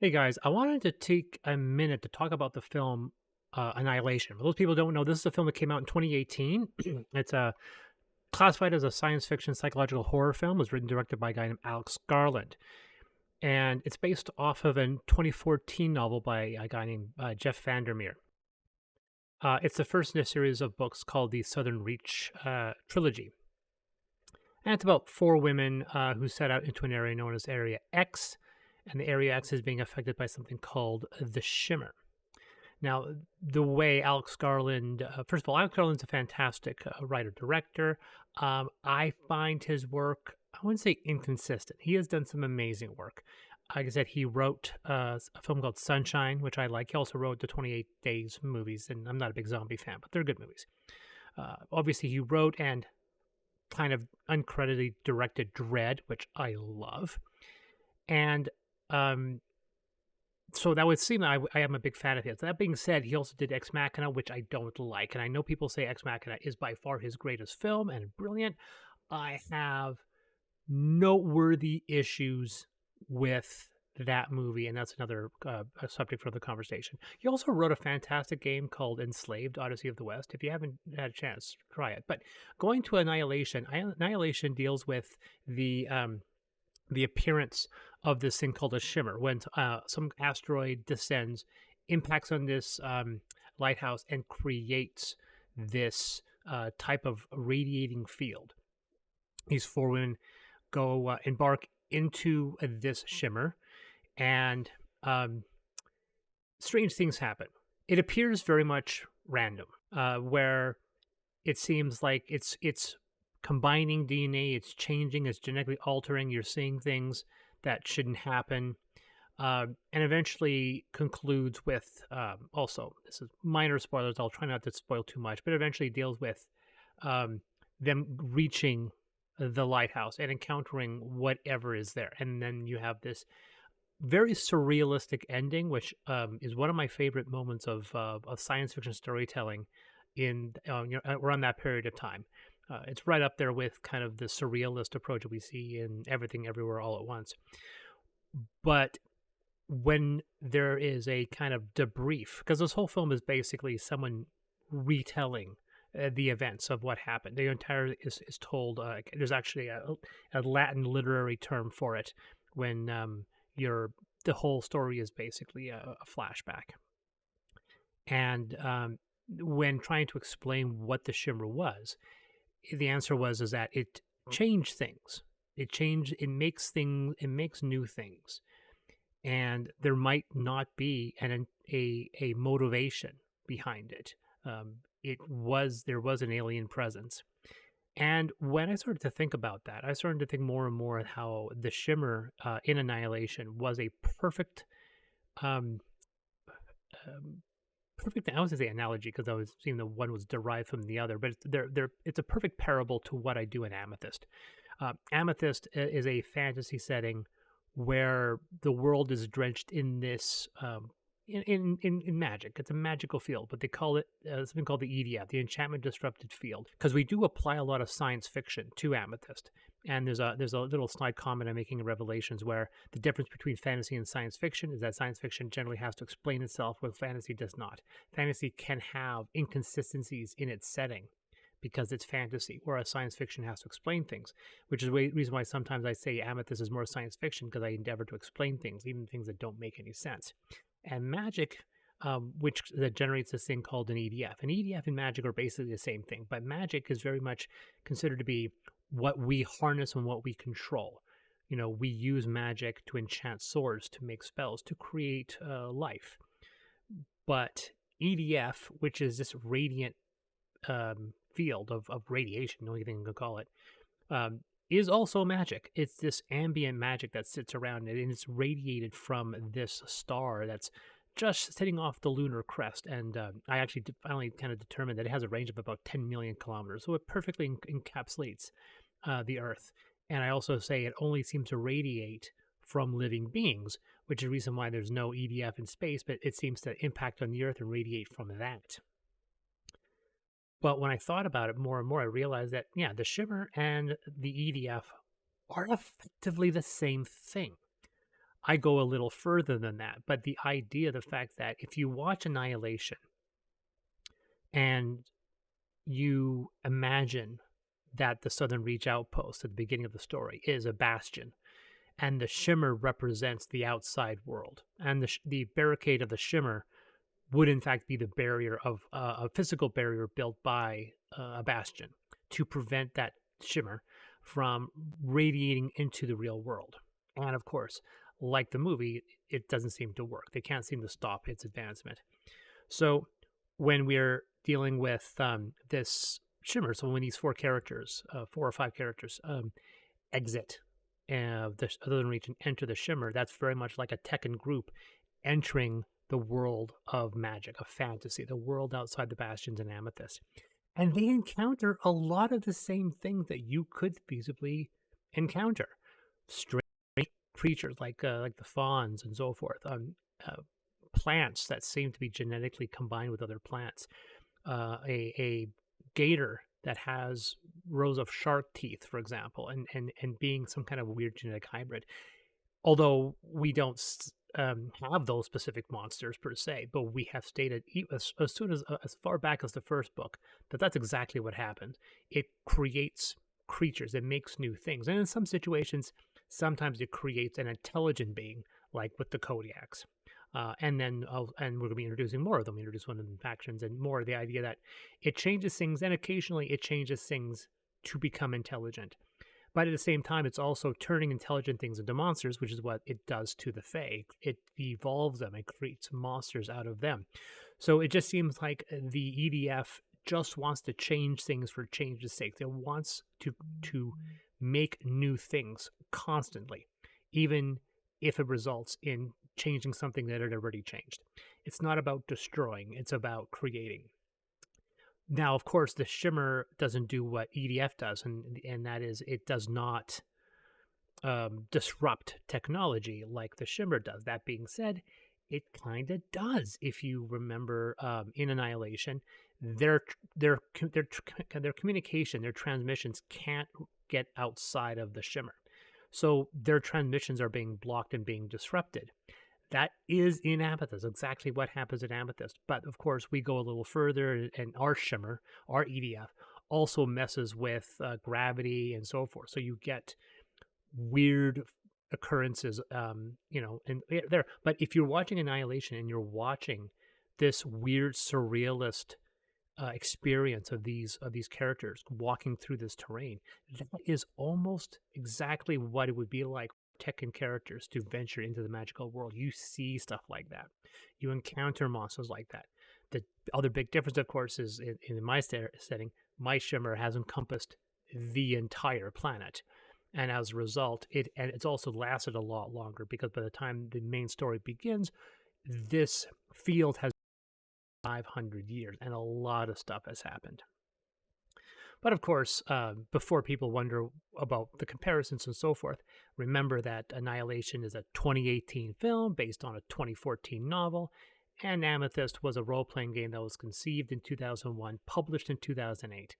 Hey guys, I wanted to take a minute to talk about the film Annihilation. For those people who don't know, this is a film that came out in 2018. It's classified as a science fiction psychological horror film. It was written and directed by a guy named Alex Garland. And it's based off of a 2014 novel by a guy named Jeff Vandermeer. It's the first in a series of books called the Southern Reach trilogy. And it's about four women who set out into an area known as Area X, and the Area X is being affected by something called the Shimmer. Now, the way Alex Garland, first of all, Alex Garland's a fantastic writer-director. I find his work, I wouldn't say inconsistent. He has done some amazing work. Like I said, he wrote a film called Sunshine, which I like. He also wrote the 28 Days movies, and I'm not a big zombie fan, but they're good movies. Obviously, he wrote and kind of uncredited directed Dread, which I love. And so that would seem that I am a big fan of his. That being said, he also did Ex Machina, which I don't like. And I know people say Ex Machina is by far his greatest film and brilliant. I have noteworthy issues with that movie, and that's another a subject for the conversation. He also wrote a fantastic game called Enslaved: Odyssey of the West. If you haven't had a chance, try it. But going to Annihilation, Annihilation deals with the appearance of this thing called a shimmer when some asteroid descends, impacts on this lighthouse, and creates this type of radiating field. These four women go embark into this shimmer, and strange things happen. It appears very much random, where it seems like it's combining DNA, it's changing, it's genetically altering. You're seeing things that shouldn't happen, and eventually concludes with also, this is minor spoilers. I'll try not to spoil too much, but eventually deals with them reaching the lighthouse and encountering whatever is there, and then you have this very surrealistic ending, which is one of my favorite moments of science fiction storytelling in around that period of time. It's right up there with kind of the surrealist approach that we see in Everything Everywhere All at Once. But when there is a kind of debrief, because this whole film is basically someone retelling the events of what happened. The entire is told. There's actually a Latin literary term for it when the whole story is basically a flashback. And when trying to explain what the shimmer was, the answer is that it changed things. It makes new things, and there might not be a motivation behind it. There was an alien presence, and when I started to think about that, I started to think more and more how the shimmer in Annihilation was a perfect um, perfect. I was going to say analogy because I was seeing the one was derived from the other, but it's a perfect parable to what I do in Amethyst. Amethyst is a fantasy setting where the world is drenched in this in magic. It's a magical field, but they call it something called the EDF, the Enchantment Disrupted Field, because we do apply a lot of science fiction to Amethyst. And there's a little snide comment I'm making in Revelations where the difference between fantasy and science fiction is that science fiction generally has to explain itself, while fantasy does not. Fantasy can have inconsistencies in its setting because it's fantasy, whereas science fiction has to explain things, which is the reason why sometimes I say Amethyst is more science fiction, because I endeavor to explain things, even things that don't make any sense. And magic, that generates this thing called an EDF. And EDF and magic are basically the same thing, but magic is very much considered to be what we harness and what we control. We use magic to enchant swords, to make spells, to create life. But EDF, which is this radiant field of radiation, the only thing you can call it, is also magic. It's this ambient magic that sits around it, and it's radiated from this star that's just sitting off the lunar crest. And I actually finally kind of determined that it has a range of about 10 million kilometers, so it perfectly encapsulates the Earth. And I also say it only seems to radiate from living beings, which is the reason why there's no EDF in space, but it seems to impact on the Earth and radiate from that. But when I thought about it more and more, I realized that, yeah, the shimmer and the EDF are effectively the same thing. I go a little further than that. But the idea, the fact that if you watch Annihilation and you imagine that the Southern Reach outpost at the beginning of the story is a bastion, and the shimmer represents the outside world, and the barricade of the shimmer would in fact be the barrier of a physical barrier built by a bastion to prevent that shimmer from radiating into the real world. And of course, like the movie, it doesn't seem to work. They can't seem to stop its advancement. So when we're dealing with this shimmer, so when these four or five characters, exit the Southern Region, enter the shimmer, that's very much like a Tekken group entering the world of magic, of fantasy, the world outside the bastions and Amethyst. And they encounter a lot of the same things that you could feasibly encounter. Strange creatures like the fawns and so forth. Plants that seem to be genetically combined with other plants. A gator that has rows of shark teeth, for example, and being some kind of weird genetic hybrid. Although we don't have those specific monsters per se, but we have stated as soon as far back as the first book that that's exactly what happens. It creates creatures, it makes new things, and in some situations, sometimes it creates an intelligent being, like with the Kodiaks. And we're going to be introducing more of them. We introduce one of the factions, and more the idea that it changes things, and occasionally it changes things to become intelligent. But at the same time, it's also turning intelligent things into monsters, which is what it does to the Fae. It evolves them, it creates monsters out of them. So it just seems like the EDF just wants to change things for change's sake. It wants to make new things constantly, even if it results in changing something that had already changed. It's not about destroying, it's about creating. Now, of course, the shimmer doesn't do what EDF does, and that is it does not disrupt technology like the shimmer does. That being said, it kind of does. If you remember, in Annihilation, their communication, their transmissions can't get outside of the shimmer, so their transmissions are being blocked and being disrupted. That is in Amethyst, exactly what happens in Amethyst. But of course, we go a little further, and our shimmer, our EDF, also messes with gravity and so forth. So you get weird occurrences, and there. But if you're watching Annihilation and you're watching this weird surrealist experience of these characters walking through this terrain, that is almost exactly what it would be like Tekken characters to venture into the magical world. You see stuff like that. You encounter monsters like that. The other big difference, of course, is in my setting, my shimmer has encompassed the entire planet. And as a result, it's also lasted a lot longer, because by the time the main story begins, this field has 500 years and a lot of stuff has happened. But of course, before people wonder about the comparisons and so forth, remember that Annihilation is a 2018 film based on a 2014 novel, and Amethyst was a role-playing game that was conceived in 2001, published in 2008.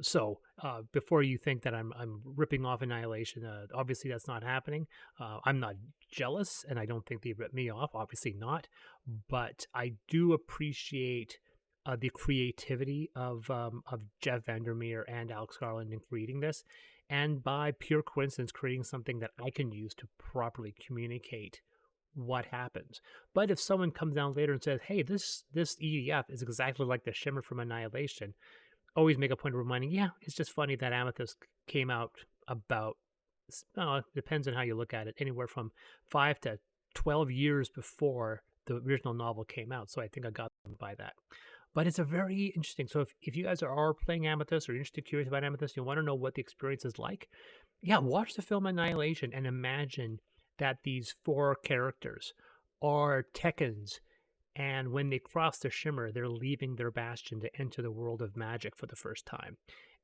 So before you think that I'm ripping off Annihilation, obviously that's not happening. I'm not jealous, and I don't think they ripped me off. Obviously not, but I do appreciate the creativity of Jeff Vandermeer and Alex Garland in creating this, and by pure coincidence, creating something that I can use to properly communicate what happens. But if someone comes down later and says, "Hey, this EDF is exactly like the shimmer from Annihilation," always make a point of reminding, yeah, it's just funny that Amethyst came out about, it depends on how you look at it, anywhere from 5 to 12 years before the original novel came out. So I think I got them by that. But it's a very interesting. So if you guys are playing Amethyst or you're interested, curious about Amethyst, you want to know what the experience is like, yeah, watch the film Annihilation and imagine that these four characters are Tekkens, and when they cross the shimmer, they're leaving their bastion to enter the world of magic for the first time.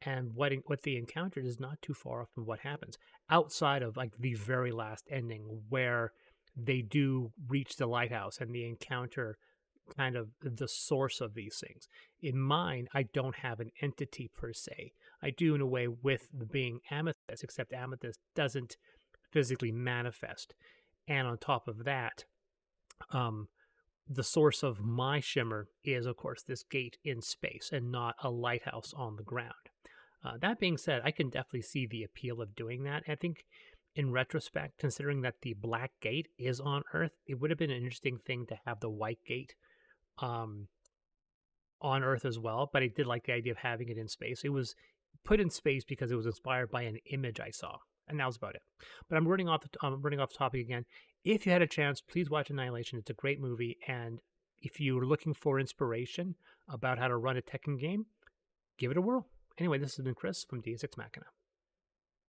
And what they encountered is not too far off from what happens outside of like the very last ending, where they do reach the lighthouse and they encounter kind of the source of these things. In mine, I don't have an entity per se. I do in a way with the being Amethyst, except Amethyst doesn't physically manifest. And on top of that, um, the source of my shimmer is, of course, this gate in space and not a lighthouse on the ground. That being said, I can definitely see the appeal of doing that. I think in retrospect, considering that the black gate is on Earth, it would have been an interesting thing to have the white gate um, on Earth as well. But I did like the idea of having it in space. It was put in space because it was inspired by an image I saw, and that was about it. But I'm running off the topic again. If you had a chance, please watch Annihilation. It's a great movie, and if you're looking for inspiration about how to run a Tekken game, give it a whirl. Anyway, this has been Chris from Deus Ex Machina.